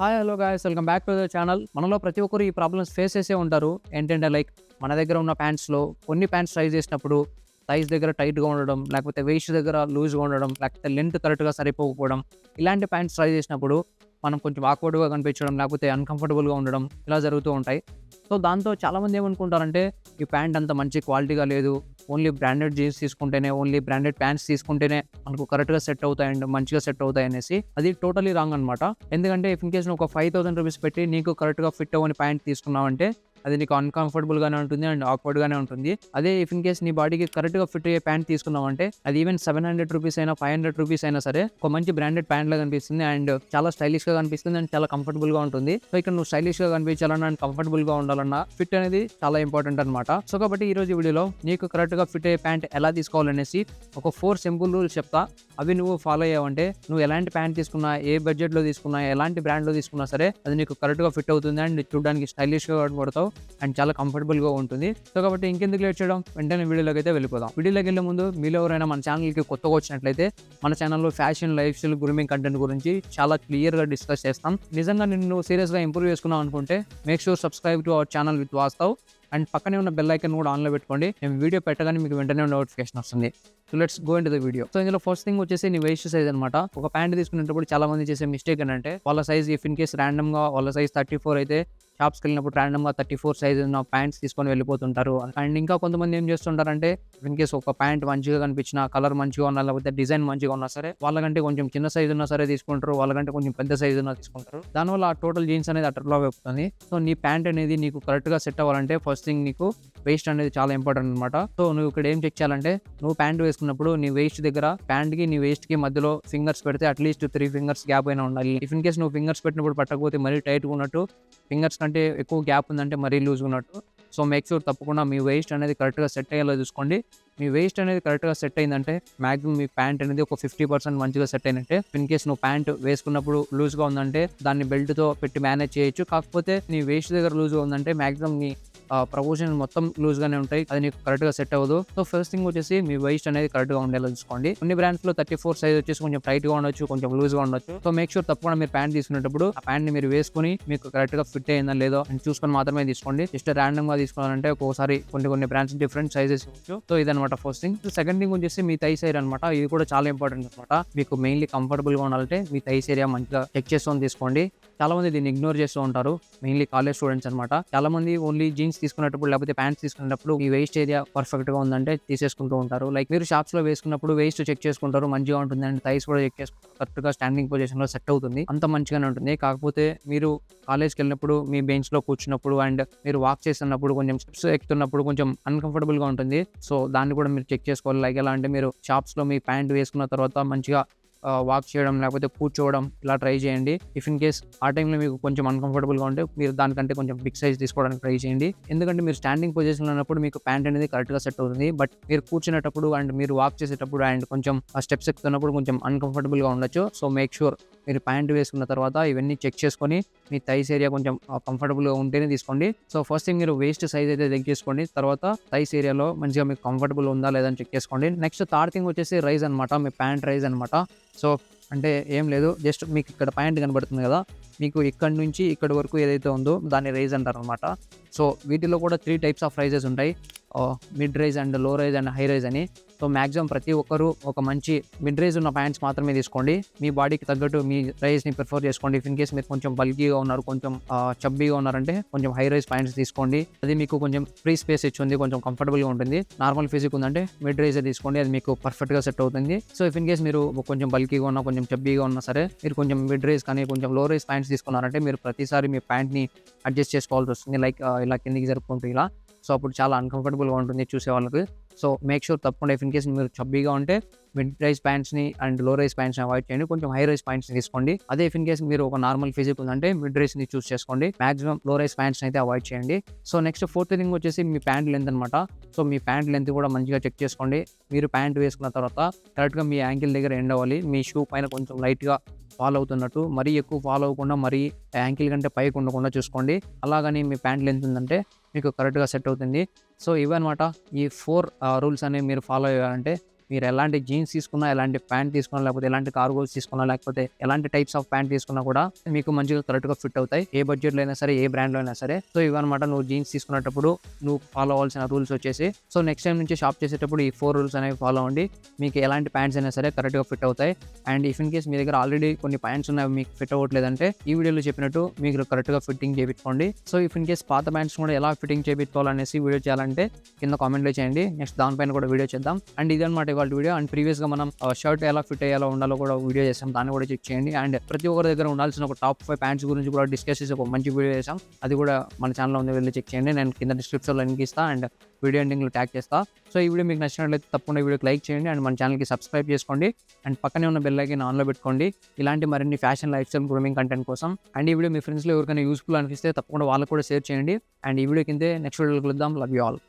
Hi hello guys welcome back to the channel. మనలో ప్రతి ఒక్కరు ఈ ప్రాబ్లమ్స్ ఫేస్ చేసే ఉంటారు. ఏంటంటే లైక్ మన దగ్గర ఉన్న ప్యాంట్స్లో కొన్ని ప్యాంట్స్ ట్రై చేసినప్పుడు సైజ్ దగ్గర టైట్గా ఉండడం, లేకపోతే వేస్ట్ దగ్గర లూజ్గా ఉండడం, లేకపోతే లెంత్ కరెక్ట్గా సరిపోకపోవడం, ఇలాంటి ప్యాంట్స్ ట్రై చేసినప్పుడు మనం కొంచెం ఆక్వర్డ్గా కనిపించడం, లేకపోతే అన్కంఫర్టబుల్గా ఉండడం ఇలా జరుగుతూ ఉంటాయి. సో దాంతో చాలామంది ఏమనుకుంటారంటే ఈ ప్యాంట్ అంత మంచి క్వాలిటీగా లేదు, ఓన్లీ బ్రాండెడ్ జీన్స్ తీసుకుంటేనే, ఓన్లీ బ్రాండెడ్ ప్యాంట్స్ తీసుకుంటేనే మనకు కరెక్ట్గా సెట్ అవుతాయి అండ్ మంచిగా సెట్ అవుతాయి అనేసి. అది టోటలీ రాంగ్ అనమాట. ఎందుకంటే ఇఫ్ ఇన్ కేస్ నువ్వు ఒక 5,000 రూపీస్ పెట్టి నీకు కరెక్ట్గా ఫిట్ అవ్వని ప్యాంట్ తీసుకున్నావంటే అది నీకు అన్కంఫర్టబుల్గానే ఉంటుంది అండ్ ఆక్వర్డ్గానే ఉంటుంది. అదే ఇఫ్ ఇన్ కేస్ నీ బాడీకి కరెక్ట్గా ఫిట్ అయ్యే ప్యాంట్ తీసుకున్నావంటే అది ఈవెన్ 700 రూపీస్ అయినా 500 రూపీస్ అయినా సరే ఒక మంచి బ్రాండెడ్ ప్యాంట్ లా కనిపిస్తుంది అండ్ చాలా స్టైలిష్గా కనిపిస్తుంది అండ్ చాలా కంఫర్టబుల్గా ఉంటుంది. సో ఇక్కడ నువ్వు స్టైలిష్గా కనిపించాలన్నా అండ్ కంఫర్టబుల్గా ఉండాలన్నా ఫిట్ అనేది చాలా ఇంపార్టెంట్ అనమాట. సో కాబట్టి ఈ రోజు వీడియోలో నీకు కరెక్ట్గా ఫిట్ అయ్యే ప్యాంట్ ఎలా తీసుకోవాలనేసి ఒక 4 సింపుల్ రూల్స్ చెప్తా. అవి నువ్వు ఫాలో అయ్యావంటే నువ్వు ఎలాంటి ప్యాంట్ తీసుకున్నా, ఏ బడ్జెట్లో తీసుకున్నా, ఎలాంటి బ్రాండ్లో తీసుకున్నా సరే అది నీకు కరెక్ట్గా ఫిట్ అవుతుంది అండ్ చూడడానికి స్టైలిష్గా కనబడతావు అండ్ చాలా కంఫర్టబుల్గా ఉంటుంది. సో కాబట్టి ఇంకెందుకు లేట్ చేయడం, వెంటనే వీడియోలోకి అయితే వెళ్ళిపోదాం. వీడియోలోకి వెళ్ళే ముందు మీలో ఎవరైనా మన ఛానల్కి కొత్తగా వచ్చినట్లయితే మన ఛానల్లో fashion, life style, grooming content గురించి చాలా క్లియర్గా డిస్కస్ చేస్తాం. నిజంగా నిన్ను సీరియస్గా ఇంప్రూవ్ చేసుకున్నావు అనుకుంటే make sure subscribe to our channel with Vastav and పక్కనే ఉన్న బెల్ ఐకన్ కూడా ఆన్లో పెట్టుకోండి. నేను వీడియో పెట్టగానే మీకు వెంటనే నోటిఫికేషన్ వస్తుంది. So let's go into the video. So ఇందులో ఫస్ట్ థింగ్ వచ్చేసి నీ వేస్ట్ సైజ్ అనమాట. ఒక ప్యాంట్ తీసుకునేటప్పుడు చాలా మంది చేసే మిస్టేక్ ఏంటంటే వాళ్ళ సైజ్ ఇఫ్ ఇన్ కేస్ ర్యాండమ్గా వాళ్ళ సైజ్ 34 అయితే షాప్స్కి వెళ్ళినప్పుడు ర్యాండమ్గా 34 సైజ్ ఉన్న ప్యాంట్స్ తీసుకొని వెళ్ళిపోతుంటారు. అండ్ ఇంకా కొంతమంది ఏం చేస్తుంటారంటే ఇన్ కేస్ ఒక ప్యాంట్ మంచిగా కనిపించిన, కలర్ మంచిగా ఉన్నా, లేకపోతే డిజైన్ మంచిగా ఉన్నా సరే వాళ్ళకంటే కొంచెం చిన్న సైజ్ ఉన్నా సరే తీసుకుంటారు, వాళ్ళకంటే కొంచెం పెద్ద సైజ్ ఉన్నా తీసుకుంటారు. దానివల్ల ఆ టోటల్ జీన్స్ అనేది అట్లా అయిపోతుంది. సో నీ ప్యాంట్ అనేది నీకు కరెక్ట్గా సెట్ అవ్వాలంటే ఫస్ట్ థింగ్ నీకు వేస్ట్ అనేది చాలా ఇంపార్టెంట్ అనమాట. సో నువ్వు ఇక్కడ ఏం చెక్ చేయాలంటే నువ్వు ప్యాంట్ వేసుకున్నప్పుడు నీ వేస్ట్ దగ్గర ప్యాంట్కి నీ వేస్ట్కి మధ్యలో ఫింగర్స్ పెడితే అట్లీస్ట్ 3 ఫింగర్స్ గ్యాప్ అయినా ఉండాలి. ఇఫ్ ఇన్ కేస్ నువ్వు ఫింగర్స్ పెట్టినప్పుడు పట్టకపోతే మరీ టైట్గా ఉన్నట్టు, ఫింగర్స్ కంటే ఎక్కువ గ్యాప్ ఉందంటే మరీ లూజ్ ఉన్నట్టు. సో మేక్ షూర్ తప్పకుండా మీ వేస్ట్ అనేది కరెక్ట్గా సెట్ అయ్యేలా చూసుకోండి. మీ వేస్ట్ అనేది కరెక్ట్గా సెట్ అయిందంటే మ్యాక్సిమం మీ ప్యాంట్ అనేది ఒక 50% మంచిగా సెట్ అయినట్టే. ఇన్ కేస్ నువ్వు ప్యాంట్ వేసుకున్నప్పుడు లూజ్గా ఉందంటే దాన్ని బెల్ట్తో పెట్టి మేనేజ్ చేయొచ్చు. కాకపోతే నీ వేస్ట్ దగ్గర లూజ్గా ఉందంటే మ్యాక్సిమం నీ ప్రపోర్షన్ మొత్తం లూజ్గానే ఉంటాయి, అది నీకు కరెక్ట్గా సెట్ అవ్వదు. సో ఫస్ట్ థింగ్ వచ్చేసి మీ వేస్ట్ అనేది కరెక్ట్గా ఉండేలా చూసుకోండి. కొన్ని బ్రాండ్స్లో 34 సైజ్ వచ్చేసి కొంచెం టైట్గా ఉండొచ్చు, కొంచెం లూజ్గా ఉండొచ్చు. సో మేక్ షూర్ తప్పకుండా మీరు ప్యాంట్ తీసుకునేటప్పుడు ఆ ప్యాంట్ని మీరు వేసుకుని మీకు కరెక్ట్గా ఫిట్ అయిందా లేదో అని చూసుకొని మాత్రమే తీసుకోండి. జస్ట్ ర్యాండమ్గా తీసుకోవాలంటే ఒక్కోసారి కొన్ని బ్రాండ్స్ డిఫరెంట్ సైజెస్ ఇవ్వచ్చు. సో ఇదనమాట ఫస్ట్ థింగ్. సెకండ్ థింగ్ వచ్చేసి మీ థైస్ ఏరియా అనమాట. ఇది కూడా చాలా ఇంపార్టెంట్ అనమాట. మీకు మెయిన్లీ కంఫర్టబుల్గా ఉండాలంటే మీ థైస్ ఏరియా మంచిగా చెక్ చేసుకొని తీసుకోండి. చాలా మంది దీన్ని ఇగ్నోర్ చేస్తూ ఉంటారు, మెయిన్లీ కాలేజ్ స్టూడెంట్స్ అనమాట. చాలా మంది ఓన్లీ జీన్స్ తీసుకునేటప్పుడు లేకపోతే ప్యాంట్స్ తీసుకునేటప్పుడు ఈ వేస్ట్ ఏరియా పర్ఫెక్ట్ గా ఉందంటే తీసేసుకుంటూ ఉంటారు. లైక్ మీరు షాప్స్ లో వేసుకున్నప్పుడు వేస్ట్ చెక్ చేసుకుంటారు, మంచిగా ఉంటుంది అండ్ థైస్ కూడా చెక్ చేసుకుంటారు, కరెక్ట్ గా స్టాండింగ్ పొజిషన్ లో సెట్ అవుతుంది, అంత మంచిగానే ఉంటుంది. కాకపోతే మీరు కాలేజ్కి వెళ్ళినప్పుడు మీ బెంచ్ లో కూర్చున్నప్పుడు అండ్ మీరు వాక్ చేస్తున్నప్పుడు కొంచెం స్టెప్స్ ఎక్కుతున్నప్పుడు కొంచెం అన్కంఫర్టబుల్ గా ఉంటుంది. సో దాన్ని కూడా మీరు చెక్ చేసుకోవాలి. లైక్ ఎలా అంటే మీరు షాప్స్ లో మీ ప్యాంట్ వేసుకున్న తర్వాత మంచిగా వాక్ చేయడం లేకపోతే కూర్చోవడం ఇలా ట్రై చేయండి. ఇఫ్ ఇన్ కేస్ ఆ టైంలో మీకు కొంచెం అన్కంఫర్టబుల్గా ఉంటే మీరు దానికంటే కొంచెం బిగ్ సైజ్ తీసుకోవడానికి ట్రై చేయండి. ఎందుకంటే మీరు స్టాండింగ్ పొజిషన్లో ఉన్నప్పుడు మీకు ప్యాంట్ అనేది కరెక్ట్గా సెట్ అవుతుంది. బట్ మీరు కూర్చునేటప్పుడు అండ్ మీరు వాక్ చేసేటప్పుడు అండ్ కొంచెం ఆ స్టెప్స్ ఎక్కుతున్నప్పుడు కొంచెం అన్కంఫర్టబుల్గా ఉండొచ్చు. సో మేక్ షూర్ మీరు ప్యాంట్ వేసుకున్న తర్వాత ఇవన్నీ చెక్ చేసుకొని మీ థైస్ ఏరియా కొంచెం కంఫర్టబుల్గా ఉంటేనే తీసుకోండి. సో ఫస్ట్ థింగ్ మీరు వేస్ట్ సైజ్ అయితే చెక్ చేసుకోండి, తర్వాత థైస్ ఏరియాలో మంచిగా మీకు కంఫర్టబుల్ ఉందా లేదని చెక్ చేసుకోండి. నెక్స్ట్ థర్డ్ థింగ్ వచ్చేసి రైజ్ అనమాట, మీ ప్యాంట్ రైజ్ అనమాట. సో అంటే ఏం లేదు, జస్ట్ మీకు ఇక్కడ ప్యాంట్ కనబడుతుంది కదా, మీకు ఇక్కడ నుంచి ఇక్కడ వరకు ఏదైతే ఉందో దాన్ని రైజ్ అంటారు అనమాట. సో వీటిలో కూడా 3 టైప్స్ ఆఫ్ రైజెస్ ఉంటాయి, మిడ్ రైజ్ అండ్ లో రైజ్ అండ్ హై రైజ్ అని. సో మ్యాక్సిమం ప్రతి ఒక్కరు ఒక మంచి మిడ్ రైజ్ ఉన్న ప్యాంట్స్ మాత్రమే తీసుకోండి. మీ బాడీకి తగ్గట్టు మీ రైజ్ని ప్రిఫర్ చేసుకోండి. ఇఫ్ ఇన్ కేస్ మీరు కొంచెం బల్కీగా ఉన్నారు, కొంచెం చబ్బీగా ఉన్నారంటే కొంచెం హై రైజ్ ప్యాంట్స్ తీసుకోండి. అది మీకు కొంచెం ఫ్రీ స్పేస్ ఇచ్చింది, కొంచెం కంఫర్టబుల్గా ఉంటుంది. నార్మల్ ఫిజిక్ ఉందంటే మిడ్ రైజ్ తీసుకోండి, అది మీకు పర్ఫెక్ట్గా సెట్ అవుతుంది. సో ఇఫ్ ఇన్ కేస్ మీరు కొంచెం బల్కీగా ఉన్నా, కొంచెం చబ్బీగా ఉన్నా సరే మీరు కొంచెం మిడ్ రైజ్ కానీ కొంచెం లో రైజ్ ప్యాంట్స్ తీసుకున్నారంటే మీరు ప్రతిసారి మీ ప్యాంట్ని అడ్జస్ట్ చేసుకోవాల్సి వస్తుంది. లైక్ ఇలా కిందికి జరుపుకుంటూ ఇలా. సో అప్పుడు చాలా అన్కంఫర్టబుల్గా ఉంటుంది చూసే వాళ్ళకి. సో మేక్ షూర్ తప్పకుండా ఇఫ్ ఇన్ కేస్ మీరు చబ్బీగా ఉంటే మిడ్ రైజ్ ప్యాంట్స్ని అండ్ లో రైజ్ ప్యాంట్స్ని అవాయిడ్ చేయండి, కొంచెం హై రైజ్ ప్యాంట్స్ని తీసుకోండి. అదే ఇఫ్ ఇన్ కేస్ మీరు ఒక నార్మల్ ఫిజిక్ ఉందంటే మిడ్ రైజ్ని చూస్ చేసుకోండి, మాక్సిమం లో రైజ్ ప్యాంట్స్ని అయితే అవాయిడ్ చేయండి. సో నెక్స్ట్ ఫోర్త్ థింగ్ వచ్చేసి మీ ప్యాంట్ లెంత్ అనమాట. సో మీ ప్యాంట్ లెంత్ కూడా మంచిగా చెక్ చేసుకోండి. మీరు ప్యాంట్ వేసుకున్న తర్వాత కరెక్ట్గా మీ యాంకిల్ దగ్గర ఎండ్ అవ్వాలి, మీ షూ పైన కొంచెం లైట్గా ఫాలో అవుతున్నట్టు, మరీ ఎక్కువ ఫాలో అవ్వకుండా మరీ యాంకిల్ కంటే పైకి ఉండకుండా చూసుకోండి. అలాగని మీ ప్యాంట్ లెంత్ ఉందంటే మీకు కరెక్ట్గా సెట్ అవుతుంది. సో ఇవన్నమాట ఈ 4 రూల్స్ అనేవి మీరు ఫాలో అయ్యారంటే మీరు ఎలాంటి జీన్స్ తీసుకున్నా, ఎలాంటి ప్యాంట్ తీసుకున్నా, లేకపోతే ఎలాంటి కార్గోస్ తీసుకున్నా, లేకపోతే ఎలాంటి టైప్స్ ఆఫ్ ప్యాంట్ తీసుకున్నా కూడా మీకు మంచిగా కరెక్ట్గా ఫిట్ అవుతాయి. ఏ బడ్జెట్లో అయినా సరే, ఏ బ్రాండ్లో అయినా సరే. సో ఇవన్నమాట నువ్వు జీన్స్ తీసుకునేటప్పుడు నువ్వు ఫాలో అవ్వాల్సిన రూల్స్ వచ్చేసి. సో నెక్స్ట్ టైం నుంచి షాప్ చేసేటప్పుడు ఈ 4 రూల్స్ అనేవి ఫాలో అవ్వండి. మీకు ఎలాంటి ప్యాంట్స్ అయినా సరే కరెక్ట్గా ఫిట్ అవుతాయి. అండ్ ఇఫ్ ఇన్ కేస్ మీ దగ్గర ఆల్రెడీ కొన్ని ప్యాంట్స్ ఉన్నాయి, మీకు ఫిట్ అవ్వట్లేదంటే ఈ వీడియోలో చెప్పినట్టు మీకు కరెక్ట్గా ఫిట్టింగ్ చేయించుకోండి. సో ఇఫ్ ఇన్ కేస్ పాత ప్యాంట్స్ కూడా ఎలా ఫిట్టింగ్ చేయించుకోవాలనేసి వీడియో చేయాలంటే కింద కామెంట్లో చేయండి. నెక్స్ట్ దానిపైన కూడా వీడియో చేద్దాం. అండ్ ఇదన్నమాట ఇవాళ వీడియో. అండ్ ప్రీవియస్గా మనం షర్ట్ ఎలా ఫిట్ అయ్యాలో ఉండాలో కూడా వీడియో చేసాం, దాన్ని కూడా చెక్ చేయండి. అండ్ ప్రతి ఒక్కరి దగ్గర ఉండాల్సిన ఒక టాప్ 5 ప్యాంట్స్ గురించి కూడా డిస్కస్ చేసి ఒక మంచి వీడియో చేసాం, అది కూడా మన ఛానల్లో ఉంది, వెళ్ళి చెక్ చేయండి. నేను కింద డిస్క్రిప్షన్లో లింక్ ఇస్తా అండ్ వీడియో ఎండింగ్లో ట్యాగ్ చేస్తా. సో ఈ వీడియో మీకు నచ్చినట్లయితే తప్పకుండా వీడియోకి లైక్ చేయండి అండ్ మన ఛానల్కి సబ్స్క్రైబ్ చేసుకోండి. అండ్ పక్కనే ఉన్న బెల్ ఐకాన్ ఆన్లో పెట్టుకోండి ఇలాంటి మరిన్ని fashion, life style, grooming content కోసం. అండ్ ఈ వీడియో మీ ఫ్రెండ్స్లో ఎవరికైనా యూస్ఫుల్ అనిపిస్తే తప్పకుండా వాళ్ళకు కూడా షేర్ చేయండి. అండ్ ఈ వీడియో కిందే నెక్స్ట్ వీడియోలో కలుద్దాం. Love you all.